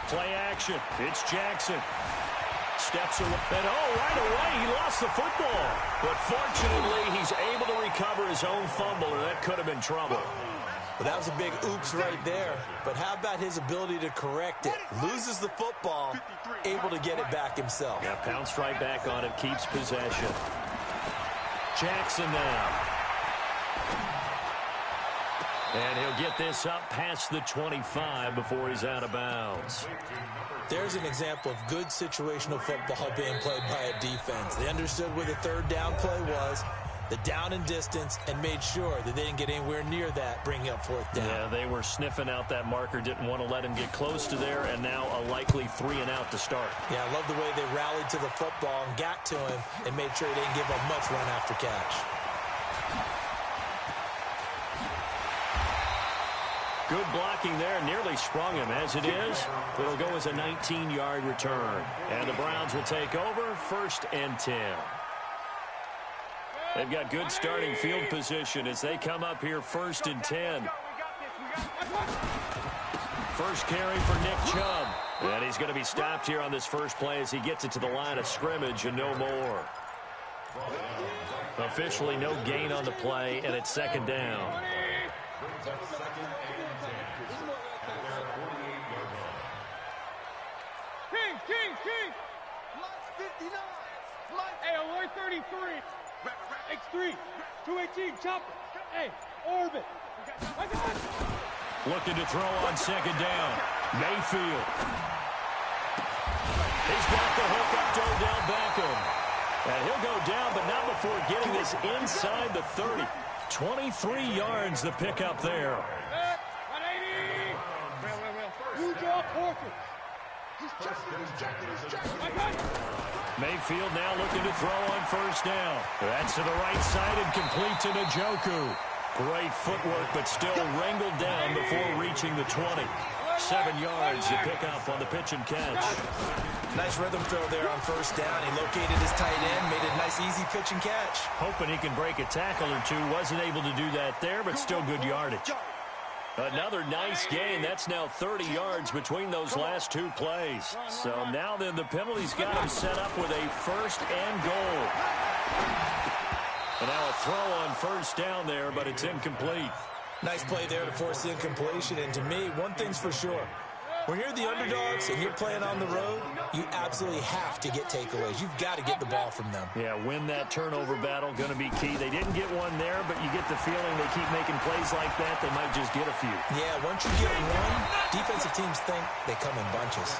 Play action. It's Jackson. Steps away. And right away, he lost the football. But fortunately, he's able to recover his own fumble, and that could have been trouble. Well, that was a big oops right there. But how about his ability to correct it? Loses the football, able to get it back himself. Yeah, pounced right back on it, keeps possession. Jackson now. And he'll get this up past the 25 before he's out of bounds. There's an example of good situational football being played by a defense. They understood where the third down play was, the down and distance, and made sure that they didn't get anywhere near that, bringing up fourth down. Yeah, they were sniffing out that marker, didn't want to let him get close to there, and now a likely 3-and-out to start. Yeah, I love the way they rallied to the football and got to him and made sure he didn't give up much run after catch. Good blocking there, nearly sprung him. As it is, it'll go as a 19-yard return. And the Browns will take over, 1st and 10. They've got good starting field position as they come up here 1st and 10. First carry for Nick Chubb. And he's going to be stopped here on this first play as he gets it to the line of scrimmage and no more. Officially no gain on the play, and it's 2nd down. King! Hey, alert 33. X3. 218, chopper. Hey, orbit. Looking to throw on 2nd down. Mayfield. He's got the hook up to Odell Beckham. And he'll go down, but not before getting this inside the 30. 23 yards the pickup there. 180. Well. Utah Porter. Mayfield now looking to throw on 1st down. That's to the right side and complete to Njoku. Great footwork, but still wrangled down before reaching the 20. 7 yards to pick up on the pitch and catch. Nice rhythm throw there on 1st down. He located his tight end, made a nice easy pitch and catch. Hoping he can break a tackle or two. Wasn't able to do that there, but still good yardage. Another nice gain. That's now 30 yards between those last 2 plays. So now then the penalty's got him set up with a 1st and goal. And now a throw on 1st down there, but it's incomplete. Nice play there to force the incompletion. And to me, one thing's for sure. When you're the underdogs and you're playing on the road, you absolutely have to get takeaways. You've got to get the ball from them. Yeah, win that turnover battle, going to be key. They didn't get one there, but you get the feeling they keep making plays like that, they might just get a few. Yeah, once you get one, defensive teams think they come in bunches.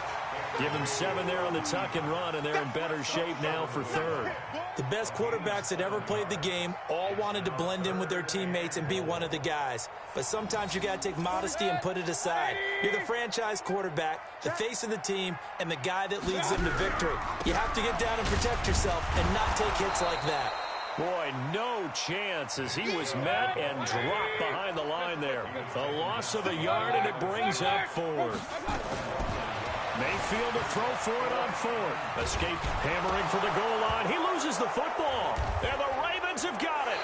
Give them 7 there on the tuck and run, and they're in better shape now for 3rd. The best quarterbacks that ever played the game all wanted to blend in with their teammates and be one of the guys. But sometimes you got to take modesty and put it aside. You're the franchise quarterback, the face of the team, and the guy that leads them to victory. You have to get down and protect yourself and not take hits like that. Boy, no chance as he was met and dropped behind the line there. A loss of a yard, and it brings up 4th. Mayfield to throw for it on 4th. Escape hammering for the goal line. He loses the football. And the Ravens have got it.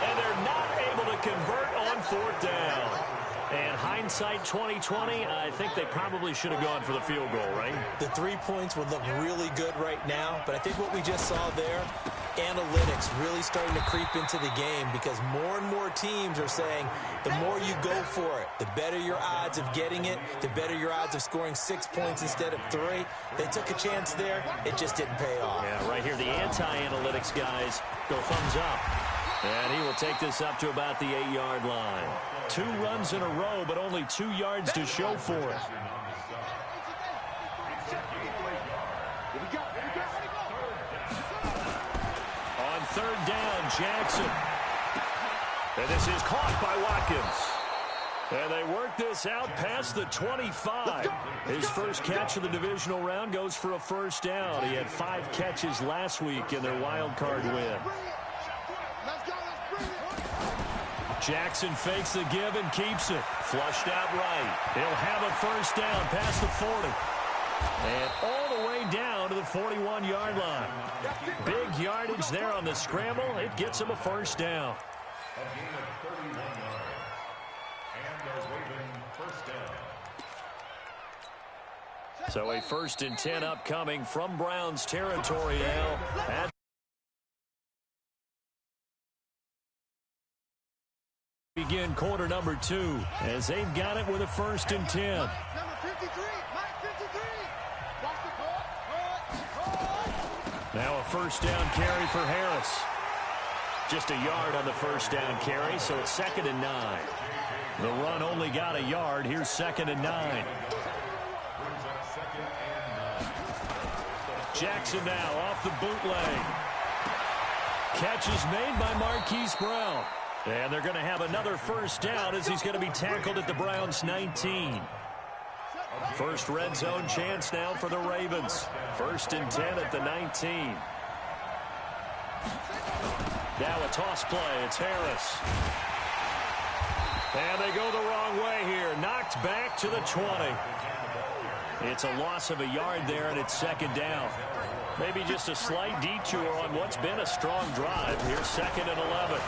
And they're not able to convert on 4th down. And hindsight 2020, I think they probably should have gone for the field goal, right? The 3 points would look really good right now, but I think what we just saw there, analytics really starting to creep into the game because more and more teams are saying the more you go for it, the better your odds of getting it, the better your odds of scoring 6 points instead of 3. They took a chance there. It just didn't pay off. Yeah, right here, the anti-analytics guys go thumbs up. And he will take this up to about the 8-yard line. 2 runs in a row, but only 2 yards to show for it. On 3rd down, Jackson. And this is caught by Watkins. And they work this out past the 25. His first catch of the divisional round goes for a 1st down. He had 5 catches last week in their wild card win. Jackson fakes the give and keeps it. Flushed out right. He'll have a 1st down past the 40. And all the way down to the 41-yard line. Big yardage there on the scramble. It gets him a 1st down. A gain of 31 yards. And the Raven 1st down. So a 1st and 10 upcoming from Browns territory now. Begin quarter number 2 as they've got it with a 1st and 10. Number 53, Mike 53. Watch the call. Now a 1st down carry for Harris. Just a yard on the 1st down carry, so it's 2nd and 9. The run only got a yard. Here's 2nd and 9. Jackson now off the bootleg. Catch is made by Marquise Brown. And they're going to have another 1st down as he's going to be tackled at the Browns' 19. First red zone chance now for the Ravens. 1st and 10 at the 19. Now a toss play. It's Harris. And they go the wrong way here. Knocked back to the 20. It's a loss of a yard there, and it's 2nd down. Maybe just a slight detour on what's been a strong drive. Here's 2nd and 11.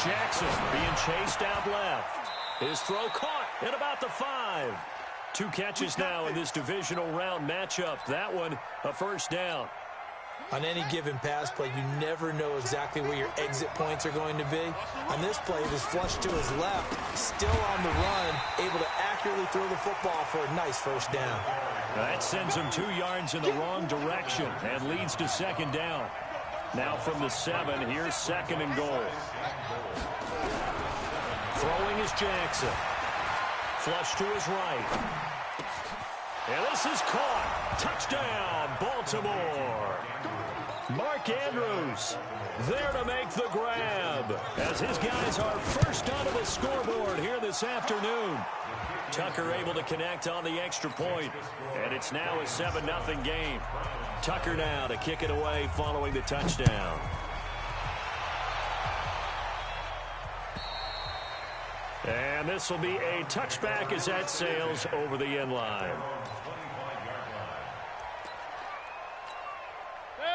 Jackson being chased out left. His throw caught at about the 5. 2 catches now in this divisional round matchup. That one a 1st down. On any given pass play, you never know exactly where your exit points are going to be. On this play, it was flushed to his left, still on the run, able to accurately throw the football for a nice 1st down. That sends him 2 yards in the wrong direction and leads to 2nd down. Now from the 7, here's 2nd and goal. Throwing is Jackson. Flush to his right. And this is caught. Touchdown, Baltimore. Mark Andrews there to make the grab as his guys are first onto the scoreboard here this afternoon. Tucker able to connect on the extra point, and it's now a 7-0 game. Tucker now to kick it away following the touchdown. And this will be a touchback as that sails over the end line.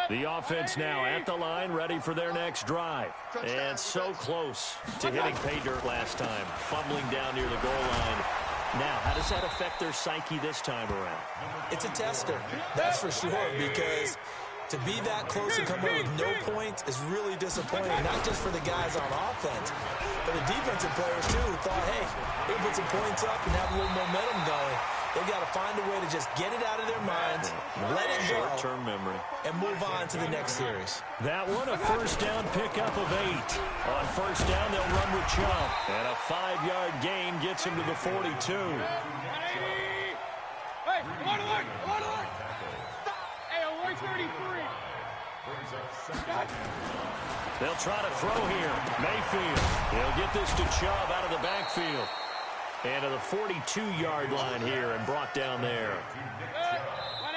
The offense now at the line, ready for their next drive. And so close to hitting pay dirt last time, fumbling down near the goal line. Now, how does that affect their psyche this time around? It's a tester, that's for sure, because to be that close and come away with no points is really disappointing, not just for the guys on offense, but the defensive players, too, who thought, hey, we can put some points up and have a little momentum going. They've got to find a way to just get it out of their minds, let it go, short-term memory, and move on to the next series. That one, a 1st down pickup of 8. On 1st down, they'll run with Chubb. And a 5-yard gain gets him to the 42. Hey, alert, alert. Hey, alert 33. They'll try to throw here. Mayfield. He'll get this to Chubb out of the backfield. And to the 42-yard line here and brought down there.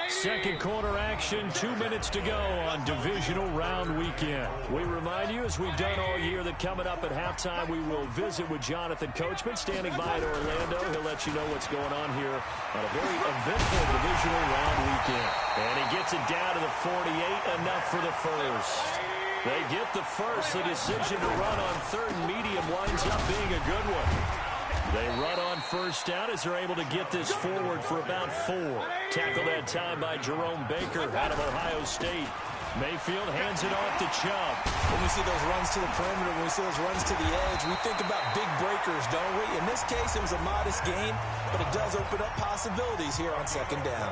Second quarter action, 2 minutes to go on divisional round weekend. We remind you, as we've done all year, that coming up at halftime, we will visit with Jonathan Coachman standing by in Orlando. He'll let you know what's going on here on a very eventful divisional round weekend. And he gets it down to the 48, enough for the 1st. They get the 1st. The decision to run on 3rd and medium winds up being a good one. They run on 1st down as they're able to get this forward for about 4. Tackled that time by Jerome Baker out of Ohio State. Mayfield hands it off to Chubb. When we see those runs to the perimeter, when we see those runs to the edge, we think about big breakers, don't we? In this case, it was a modest gain, but it does open up possibilities here on 2nd down.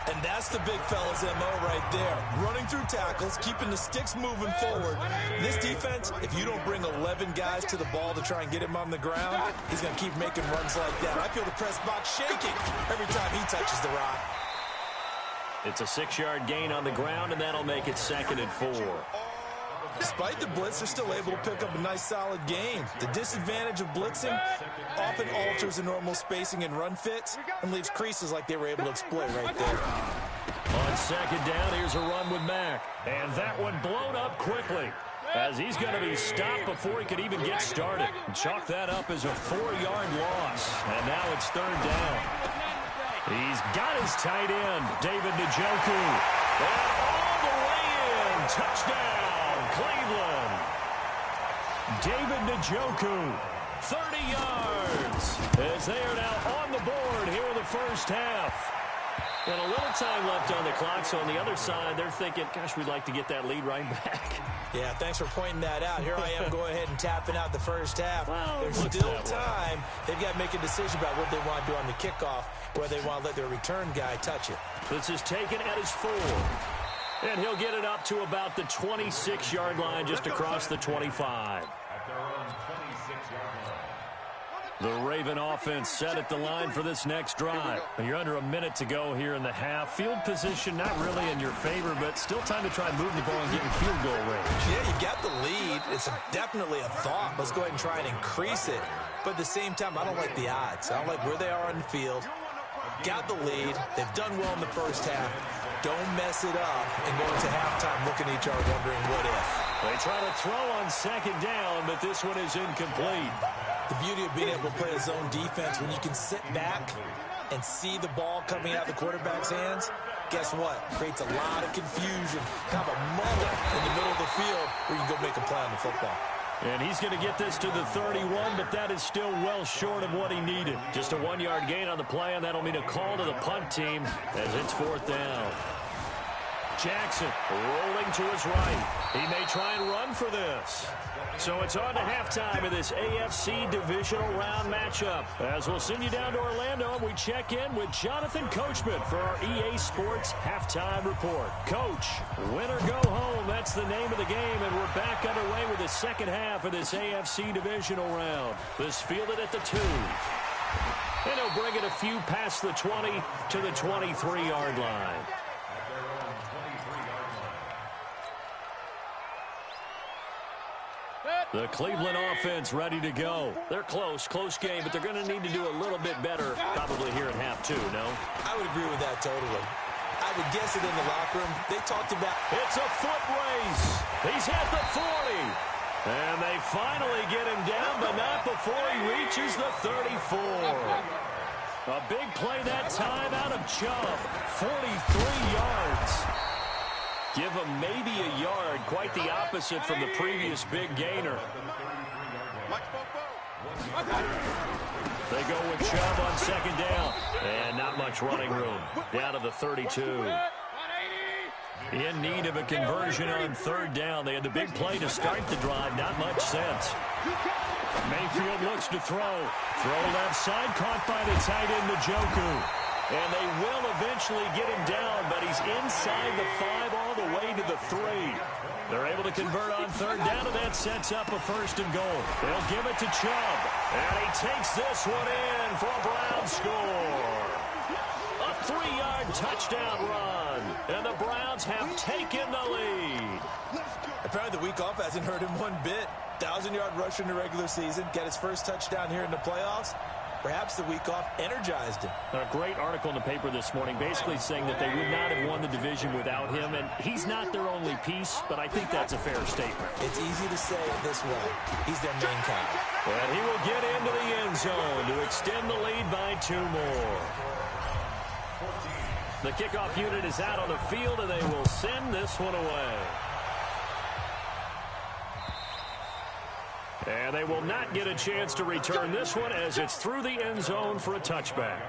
And that's the big fella's MO right there. Running through tackles, keeping the sticks moving forward. This defense, if you don't bring 11 guys to the ball to try and get him on the ground, he's going to keep making runs like that. I feel the press box shaking every time he touches the rock. It's a 6-yard gain on the ground, and that'll make it 2nd and 4. Despite the blitz, they're still able to pick up a nice, solid gain. The disadvantage of blitzing often alters the normal spacing and run fits and leaves creases like they were able to exploit right there. On 2nd down, here's a run with Mack. And that one blown up quickly as he's going to be stopped before he could even get started. And chalk that up as a 4-yard loss. And now it's 3rd down. He's got his tight end, David Njoku. And all the way in. Touchdown. Cleveland. David Njoku, 30 yards, as they are now on the board here in the the first half. And a little time left on the clock, so on the other side, they're thinking, gosh, we'd like to get that lead right back. Yeah, thanks for pointing that out. Here I am going ahead and tapping out the first half. Well, there's still time. They've got to make a decision about what they want to do on the kickoff, whether they want to let their return guy touch it. This is taken at his 4. And he'll get it up to about the 26-yard line, just across the 25. The Raven offense set at the line for this next drive. You're under a minute to go here in the half. Field position not really in your favor, but still time to try and move the ball and get in field goal range. Yeah, you got the lead. It's definitely a thought. Let's go ahead and try and increase it. But at the same time, I don't like the odds. I don't like where they are on the field. Got the lead. They've done well in the first half. Don't mess it up and go into halftime looking at each other wondering what if. They try to throw on second down, but this one is incomplete. The beauty of being able to play a zone defense, when you can sit back and see the ball coming out of the quarterback's hands, guess what? Creates a lot of confusion, kind of a muddle in the middle of the field where you can go make a play on the football. And he's going to get this to the 31, but that is still well short of what he needed. Just a 1-yard gain on the play, and that'll mean a call to the punt team as it's 4th down. Jackson rolling to his right. He may try and run for this. So it's on to halftime of this AFC divisional round matchup. As we'll send you down to Orlando, and we check in with Jonathan Coachman for our EA Sports Halftime Report. Coach, win or go home, that's the name of the game, and we're back underway with the second half of this AFC divisional round. This fielded at the 2. And he'll bring it a few past the 20 to the 23-yard line. The Cleveland offense ready to go. They're close game, but they're going to need to do a little bit better probably here in half 2, no? I would agree with that totally. I would guess it in the locker room. They talked about... It's a foot race. He's at the 40. And they finally get him down, but not before he reaches the 34. A big play that time out of Chubb. 43 yards. Give him maybe a yard, quite the opposite from the previous big gainer. They go with Chubb on second down. And not much running room. Down to the 32. In need of a conversion on 3rd down. They had the big play to start the drive. Not much sense. Mayfield looks to throw. Throw left side, caught by the tight end, Njoku. And they will eventually get him down, but he's inside the 5 all the way to the 3. They're able to convert on 3rd down, and that sets up a 1st and goal. They'll give it to Chubb. And he takes this one in for a Brown score. A 3-yard touchdown run. And the Browns have taken the lead. Apparently the week off hasn't hurt him one bit. 1,000-yard rush in the regular season. Got his first touchdown here in the playoffs. Perhaps the week off energized him. A great article in the paper this morning basically saying that they would not have won the division without him, and he's not their only piece, but I think that's a fair statement. It's easy to say it this way. He's their main guy. And he will get into the end zone to extend the lead by 2 more. The kickoff unit is out on the field, and they will send this one away. And they will not get a chance to return this one as it's through the end zone for a touchback.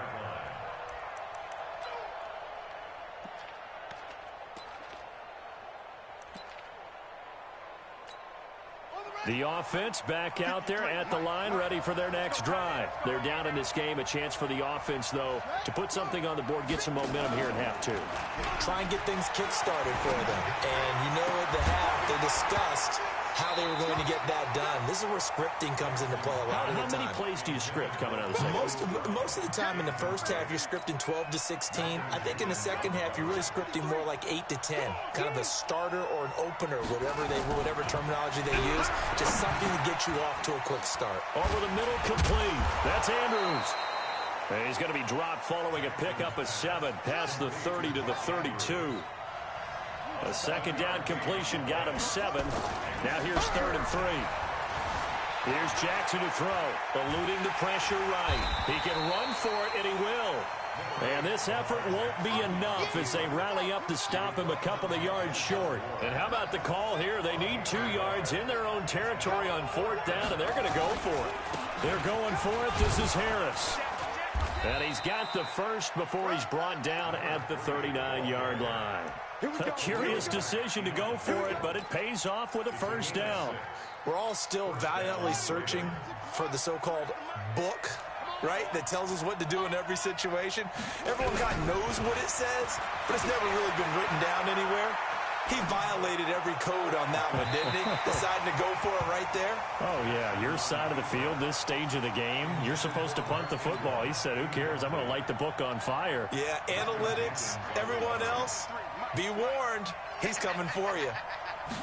The offense back out there at the line, ready for their next drive. They're down in this game. A chance for the offense, though, to put something on the board, get some momentum here in half 2. Try and get things kick-started for them. And you know at the half, they discussed how they were going to get that done. This is where scripting comes into play a lot of the time. How many plays do you script coming out of the second? Most of the time in the first half, you're scripting 12 to 16. I think in the second half, you're really scripting more like 8 to 10. Kind of a starter or an opener, whatever terminology they use. Just something to get you off to a quick start. Over the middle, complete. That's Andrews. And he's going to be dropped following a pickup of 7 past the 30 to the 32. A second down completion got him 7. Now here's 3rd and 3. Here's Jackson to throw. Eluding the pressure right. He can run for it, and he will. And this effort won't be enough as they rally up to stop him a couple of yards short. And how about the call here? They need 2 yards in their own territory on 4th down, and they're going to go for it. They're going for it. This is Harris. And he's got the first before he's brought down at the 39-yard line. A curious decision to go for it, but it pays off with a first down. We're all still valiantly searching for the so-called book, right, that tells us what to do in every situation. Everyone kind of knows what it says, but it's never really been written down anywhere. He violated every code on that one, didn't he? Deciding to go for it right there. Oh, yeah, your side of the field, this stage of the game, you're supposed to punt the football. He said, who cares? I'm going to light the book on fire. Yeah, analytics, everyone else, be warned, he's coming for you.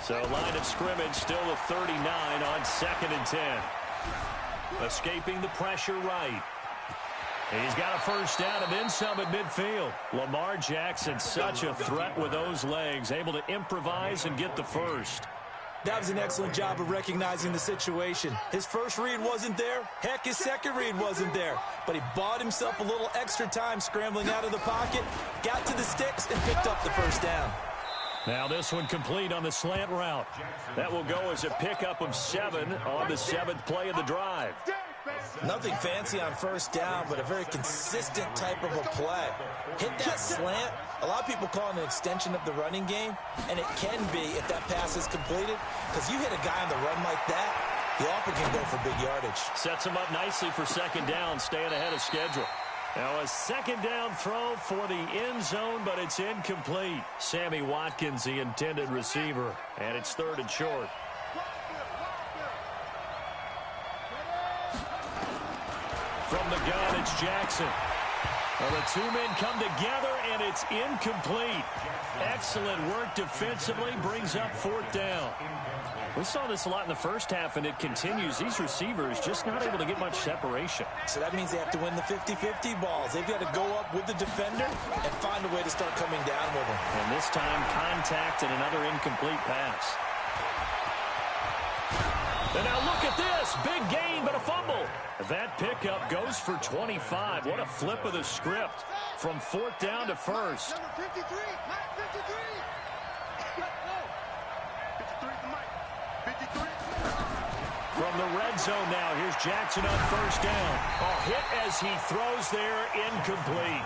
So line of scrimmage still a 39 on 2nd and 10. Escaping the pressure right. He's got a first down and then some at midfield. Lamar Jackson, such a threat with those legs, able to improvise and get the first. That was an excellent job of recognizing the situation. His first read wasn't there. Heck, his second read wasn't there. But he bought himself a little extra time scrambling out of the pocket, got to the sticks, and picked up the first down. Now this one complete on the slant route. That will go as a pickup of 7 on the 7th play of the drive. Nothing fancy on first down, but a very consistent type of a play. Hit that slant. A lot of people call it an extension of the running game, and it can be if that pass is completed, because you hit a guy on the run like that, he often can go for big yardage. Sets him up nicely for second down, staying ahead of schedule. Now a second down throw for the end zone, but it's incomplete. Sammy Watkins, the intended receiver, and it's 3rd and short. From the gun, it's Jackson. Well, the two men come together, and it's incomplete. Excellent work defensively, brings up 4th down. We saw this a lot in the first half, and it continues. These receivers just not able to get much separation. So that means they have to win the 50-50 balls. They've got to go up with the defender and find a way to start coming down with him. And this time, contact and another incomplete pass. And now look at this. Big gain, but a fumble. That pickup goes for 25. What a flip of the script from 4th down to 1st. Number 53, Mike 53. From the red zone now, here's Jackson on first down. Oh, hit as he throws there, incomplete.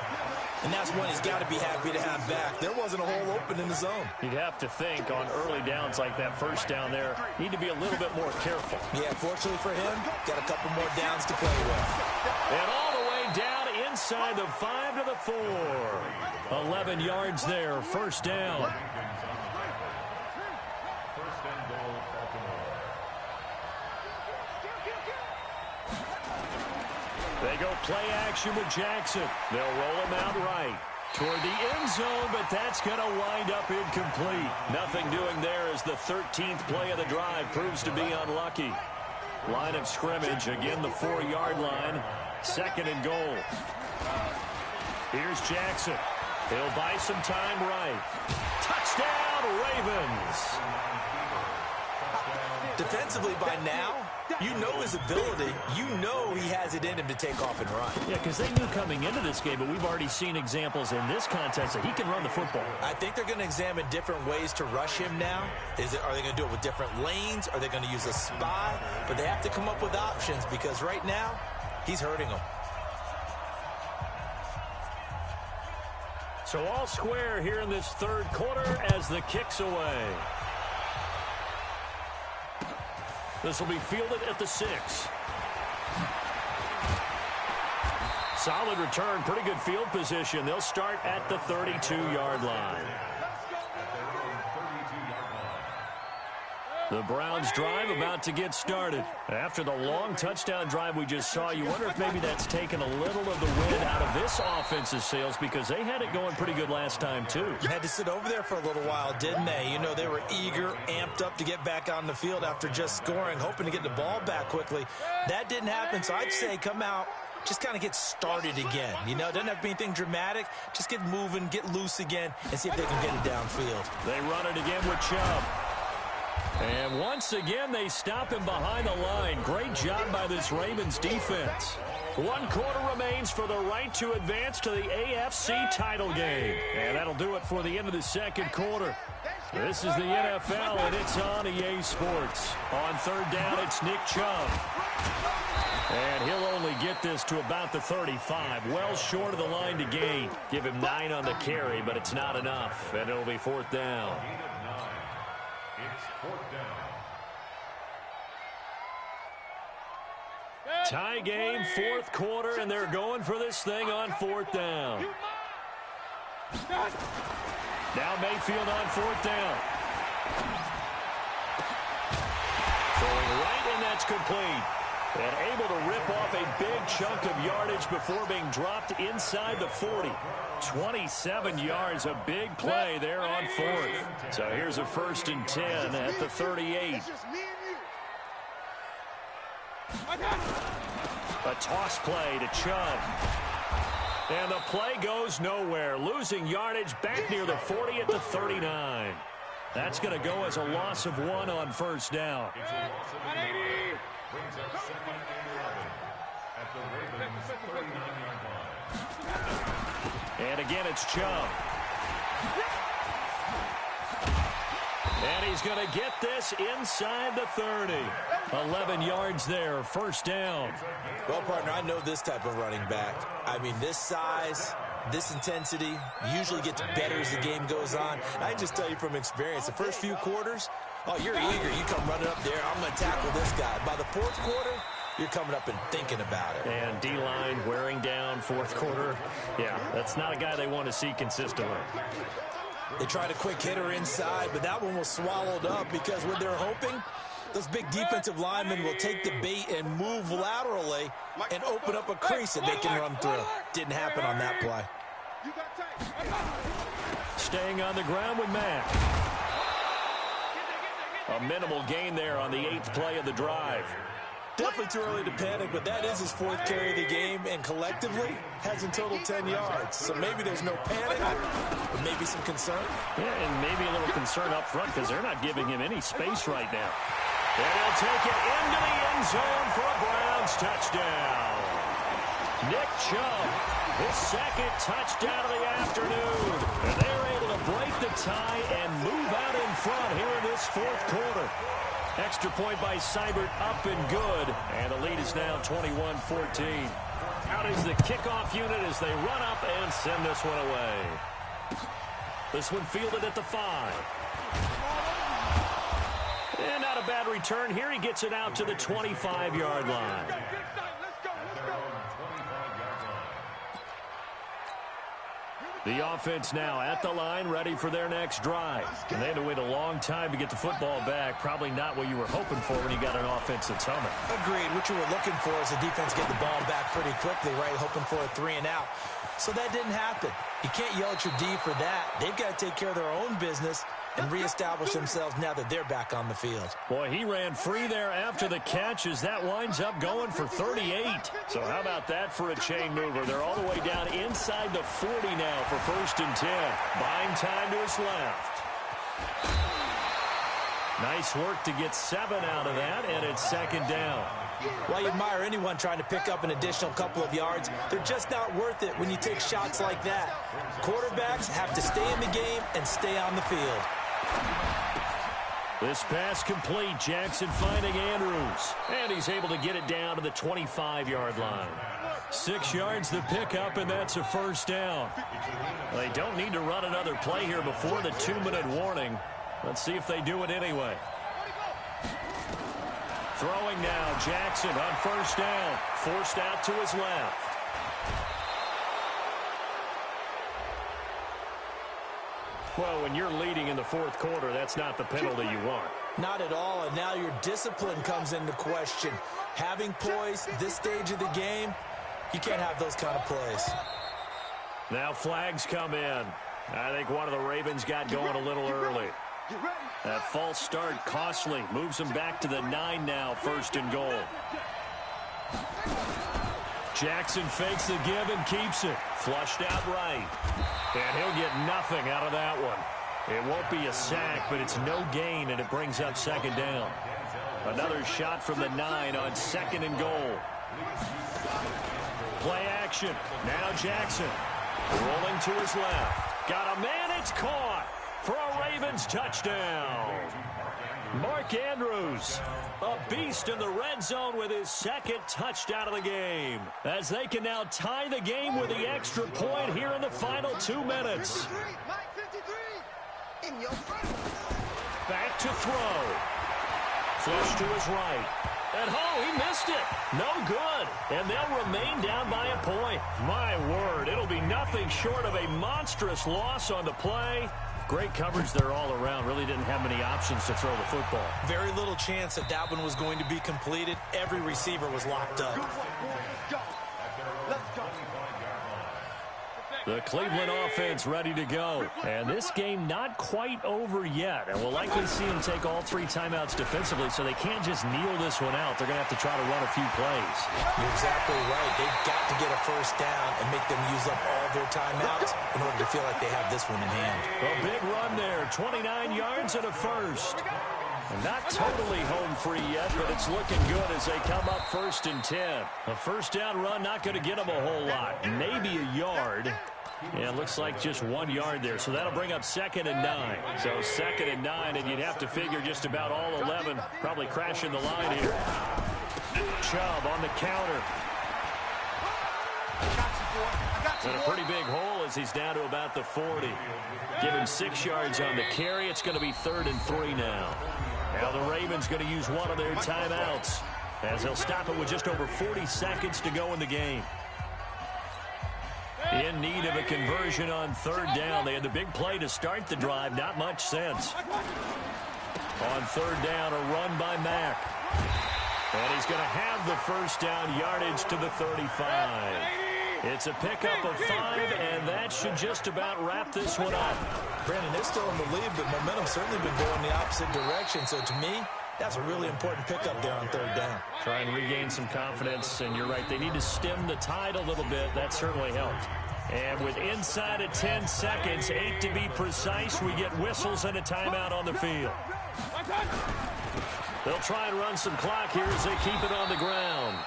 And that's one he's got to be happy to have back. There wasn't a hole open in the zone. You'd have to think on early downs like that first down there, need to be a little bit more careful. Yeah, fortunately for him, got a couple more downs to play with. And all the way down inside the 5 to the 4. 11 yards there, first down. They go play action with Jackson. They'll roll him out right toward the end zone, but that's going to wind up incomplete. Nothing doing there as the 13th play of the drive proves to be unlucky. Line of scrimmage, again the 4-yard line. 2nd and goal. Here's Jackson. He'll buy some time right. Touchdown, Ravens. Defensively by now, you know his ability. You know he has it in him to take off and run. Yeah, because they knew coming into this game, but we've already seen examples in this contest that he can run the football. I think they're going to examine different ways to rush him now. Are they going to do it with different lanes? Are they going to use a spy? But they have to come up with options because right now, he's hurting them. So all square here in this 3rd quarter as the kick's away. This will be fielded at the 6. Solid return, pretty good field position. They'll start at the 32-yard line. The Browns drive about to get started. After the long touchdown drive we just saw, you wonder if maybe that's taken a little of the wind out of this offense's sails because they had it going pretty good last time too. Had to sit over there for a little while, didn't they? You know, they were eager, amped up to get back on the field after just scoring, hoping to get the ball back quickly. That didn't happen, so I'd say come out, just kind of get started again. You know, it doesn't have to be anything dramatic. Just get moving, get loose again, and see if they can get it downfield. They run it again with Chubb. And once again, they stop him behind the line. Great job by this Ravens defense. 1 quarter remains for the right to advance to the AFC title game. And that'll do it for the end of the 2nd quarter. This is the NFL, and it's on EA Sports. On 3rd down, it's Nick Chubb. And he'll only eventually get this to about the 35. Well short of the line to gain. Give him 9 on the carry, but it's not enough. And it'll be 4th down. It's 4th down. Tie game, 4th quarter, and they're going for this thing on 4th down. Now Mayfield on 4th down. Throwing right, and that's complete. And able to rip off a big chunk of yardage before being dropped inside the 40. 27 yards, a big play there on 4th. So here's a 1st and 10 at the 38. A toss play to Chubb. And the play goes nowhere. Losing yardage back near the 40 at the 39. That's going to go as a loss of 1 on 1st down. Brings up 2nd and 11 at the Ravens 39-yard line. And again, it's Chubb. And he's going to get this inside the 30. 11 yards there, 1st down. Well, partner, I know this type of running back. I mean, this size, this intensity usually gets better as the game goes on. And I can just tell you from experience, the first few quarters, oh, you're eager. You come running up there. I'm going to tackle this guy. By the 4th quarter, you're coming up and thinking about it. And D-line wearing down 4th quarter. Yeah, that's not a guy they want to see consistently. They tried a quick hitter inside, but that one was swallowed up because when they're hoping, those big defensive linemen will take the bait and move laterally and open up a crease that they can run through. Didn't happen on that play. Staying on the ground with Mack. A minimal gain there on the 8th play of the drive. Definitely too early to panic, but that is his 4th carry of the game, and collectively has in total 10 yards. So maybe there's no panic, but maybe some concern. Yeah, and maybe a little concern up front because they're not giving him any space right now. And he'll take it into the end zone for a Browns touchdown. Nick Chubb, his 2nd touchdown of the afternoon. And they're able to break the tie and move out in front here in this 4th quarter. Extra point by Seibert, up and good. And the lead is now 21-14. Out is the kickoff unit as they run up and send this one away. This one fielded at the 5. And not a bad return here. He gets it out to the 25-yard line. The offense now at the line, ready for their next drive. And they had to wait a long time to get the football back. Probably not what you were hoping for when you got an offense that's humming. Agreed. What you were looking for is the defense get the ball back pretty quickly, right? Hoping for a 3 and out. So that didn't happen. You can't yell at your D for that. They've got to take care of their own business and reestablish themselves now that they're back on the field. Boy, he ran free there after the catch as that winds up going for 38. So how about that for a chain mover? They're all the way down inside the 40 now for 1st and 10. Buying time to his left. Nice work to get 7 out of that, and it's 2nd down. While you admire anyone trying to pick up an additional couple of yards, they're just not worth it when you take shots like that. Quarterbacks have to stay in the game and stay on the field. This pass complete. Jackson finding Andrews. And he's able to get it down to the 25-yard line. 6 yards the pickup, and that's a 1st down. They don't need to run another play here before the 2-minute warning. Let's see if they do it anyway. Throwing now, Jackson on 1st down. Forced out to his left. Well, when you're leading in the 4th quarter, that's not the penalty you want. Not at all, and now your discipline comes into question. Having poise this stage of the game, you can't have those kind of plays. Now flags come in. I think one of the Ravens got going a little early. That false start costly. Moves him back to the 9 now, 1st and goal. Jackson fakes the give and keeps it. Flushed out right. And he'll get nothing out of that one. It won't be a sack, but it's no gain, and it brings up 2nd down. Another shot from the 9 on 2nd and goal. Play action. Now Jackson. Rolling to his left. Got a man. It's caught for a Ravens touchdown. Mark Andrews, a beast in the red zone with his second touchdown of the game, as they can now tie the game with the extra point here in the final 2 minutes. Back to throw. Flush to his right. And he missed it. No good. And they'll remain down by a point. My word, it'll be nothing short of a monstrous loss on the play. Great coverage there all around. Really didn't have many options to throw the football. Very little chance that that one was going to be completed. Every receiver was locked up. The Cleveland offense ready to go. And this game not quite over yet. And we'll likely see them take all 3 timeouts defensively, so they can't just kneel this one out. They're going to have to try to run a few plays. You're exactly right. They've got to get a first down and make them use up all their timeouts in order to feel like they have this one in hand. A big run there, 29 yards and a first. Not totally home free yet, but it's looking good as they come up 1st and 10. A first down run not going to get them a whole lot. Maybe a yard. Yeah, it looks like just 1 yard there. So that'll bring up 2nd and 9. So 2nd and 9, and you'd have to figure just about all 11 probably crashing the line here. Chubb on the counter. And a pretty big hole as he's down to about the 40. Give him 6 yards on the carry. It's going to be 3rd and 3 now. Now the Ravens going to use one of their timeouts as they'll stop it with just over 40 seconds to go in the game. In need of a conversion on 3rd down. They had the big play to start the drive. Not much sense. On 3rd down, a run by Mack. And he's going to have the first down, yardage to the 35. It's a pickup of 5, and that should just about wrap this one up. Brandon, they're still in the lead, but momentum's certainly been going the opposite direction. So to me, that's a really important pickup there on 3rd down. Try and regain some confidence, and you're right. They need to stem the tide a little bit. That certainly helped. And with inside of 10 seconds, 8 to be precise, we get whistles and a timeout on the field. They'll try and run some clock here as they keep it on the ground.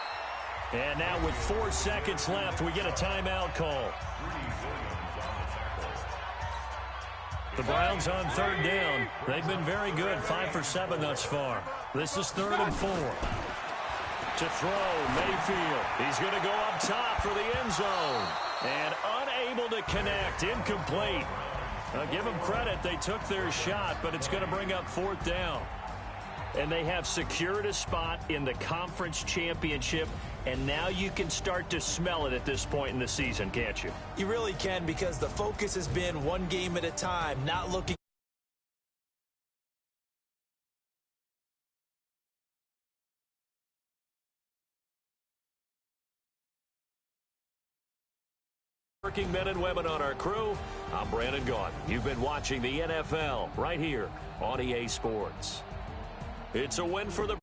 And now with 4 seconds left, we get a timeout call. The Browns on 3rd down. They've been very good, 5 for 7 thus far. This is 3rd and 4. To throw, Mayfield. He's going to go up top for the end zone. And unable to connect, incomplete. Give them credit, they took their shot, but it's going to bring up 4th down. And they have secured a spot in the conference championship, and now you can start to smell it at this point in the season, can't you? You really can, because the focus has been one game at a time, not looking Working men and women on our crew. I'm Brandon Gaudin. You've been watching the NFL right here on EA Sports. It's a win for the